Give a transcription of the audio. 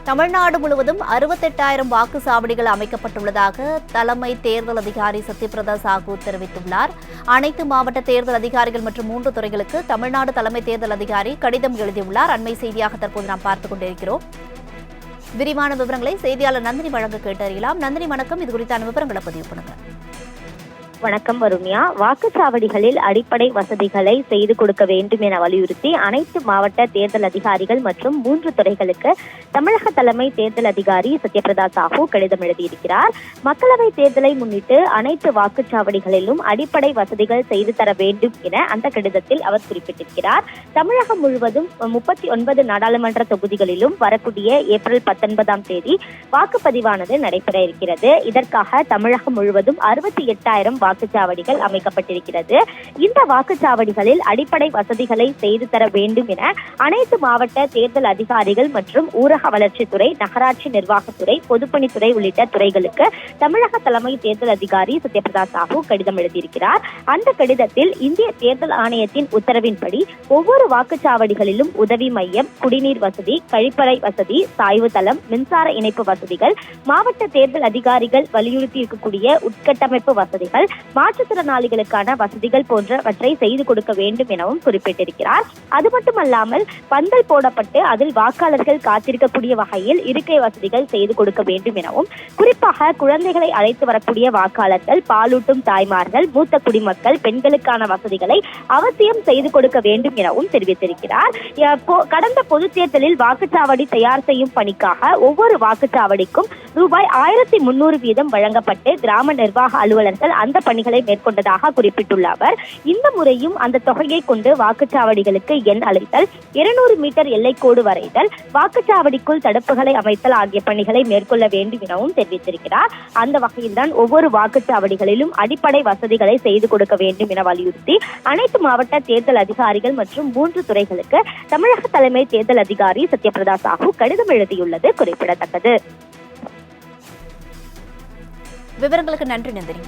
தமிழ்நாடு முழுவதும் 68,000 வாக்குச்சாவடிகள் அமைக்கப்பட்டுள்ளதாக தலைமை தேர்தல் அதிகாரி சத்யபிரதா சாஹூ தெரிவித்துள்ளார். அனைத்து மாவட்ட தேர்தல் அதிகாரிகள் மற்றும் 3 துறைகளுக்கு தமிழ்நாடு தலைமை தேர்தல் அதிகாரி கடிதம் எழுதியுள்ளார். அண்மை செய்தியாக தற்போது நாம் பார்த்துக் கொண்டிருக்கிறோம். விரிவான விவரங்களை செய்தியாளர் நந்தினி வழங்க கேட்டறியலாம். நந்தினி, வணக்கம். இது குறித்தான விவரங்களை பதிவு பண்ணுங்க. வணக்கம் வருண்யா. வாக்குச்சாவடிகளில் அடிப்படை வசதிகளை செய்து கொடுக்க வேண்டும் என வலியுறுத்தி அனைத்து மாவட்ட தேர்தல் அதிகாரிகள் மற்றும் 3 துறைகளுக்கு தமிழக தலைமை தேர்தல் அதிகாரி சத்யபிரதா சாஹூ கடிதம் எழுதியிருக்கிறார். மக்களவை தேர்தலை முன்னிட்டு அனைத்து வாக்குச்சாவடிகளிலும் அடிப்படை வசதிகள் செய்து தர வேண்டும் என அந்த கடிதத்தில் அவர் குறிப்பிட்டிருக்கிறார். தமிழகம் முழுவதும் 39 நாடாளுமன்ற தொகுதிகளிலும் வரக்கூடிய ஏப்ரல் 19ஆம் தேதி வாக்குப்பதிவானது நடைபெற இருக்கிறது. இதற்காக தமிழகம் முழுவதும் 68,000 வாக்குச்சாவடிகள் அமைக்கப்பட்டிருக்கிறது. இந்த வாக்குச்சாவடிகளில் அடிப்படை வசதிகளை செய்து தர வேண்டும் என அனைத்து மாவட்ட தேர்தல் அதிகாரிகள் மற்றும் ஊரக வளர்ச்சித்துறை, நகராட்சி நிர்வாகத்துறை, பொதுப்பணித்துறை உள்ளிட்ட துறைகளுக்கு தமிழக தலைமை தேர்தல் அதிகாரி சத்யபிரதா சாஹூ கடிதம் எழுதியிருக்கிறார். அந்த கடிதத்தில் இந்திய தேர்தல் ஆணையத்தின் உத்தரவின்படி ஒவ்வொரு வாக்குச்சாவடிகளிலும் உதவி மையம், குடிநீர் வசதி, கழிப்பறை வசதி, சாய்வு தளம், மின்சார இணைப்பு வசதிகள், மாவட்ட தேர்தல் அதிகாரிகள் வலியுறுத்தி இருக்கக்கூடிய உட்கட்டமைப்பு வசதிகள், மாற்றுத்திறனாளிகளுக்கான வசதிகள் போன்றவற்றை செய்து கொடுக்க வேண்டும் எனவும் குறிப்பிட்டிருக்கிறார். அது மட்டுமல்லாமல் பந்தல் போடப்பட்டு அதில் வாக்காளர்கள் காத்திருக்கக்கூடிய வகையில் இருக்கை வசதிகள் செய்து கொடுக்க வேண்டும் எனவும், குறிப்பாக குழந்தைகளை அழைத்து வரக்கூடிய வாக்காளர்கள், பாலூட்டும் தாய்மார்கள், மூத்த குடிமக்கள், பெண்களுக்கான வசதிகளை அவசியம் செய்து கொடுக்க வேண்டும் எனவும் தெரிவித்திருக்கிறார். கடந்த பொதுத் தேர்தலில் வாக்குச்சாவடி தயார் செய்யும் பணிக்காக ஒவ்வொரு வாக்குச்சாவடிக்கும் ரூபாய் 1,300 வீதம் வழங்கப்பட்டு கிராம நிர்வாக அலுவலர்கள் அந்த பணிகளை மேற்கொண்டதாக குறிப்பிட்டுள்ள அவர், இந்த முறையும் அந்த தொகையை கொண்டு வாக்குச்சாவடிகளுக்கு எண் அழைத்தல், 200 மீட்டர் எல்லைக்கோடு வரைதல், வாக்குச்சாவடிக்குள் தடுப்புகளை அமைத்தல் ஆகிய பணிகளை மேற்கொள்ள வேண்டும் எனவும் தெரிவித்திருக்கிறார். அந்த வகையில்தான் ஒவ்வொரு வாக்குச்சாவடிகளிலும் அடிப்படை வசதிகளை செய்து கொடுக்க வேண்டும் என வலியுறுத்தி அனைத்து மாவட்ட தேர்தல் அதிகாரிகள் மற்றும் 3 துறைகளுக்கு தமிழக தலைமை தேர்தல் அதிகாரி சத்யபிரதா சாஹூ கடிதம் எழுதியுள்ளது குறிப்பிடத்தக்கது. விவரங்களுக்கு நன்றி நந்தினி.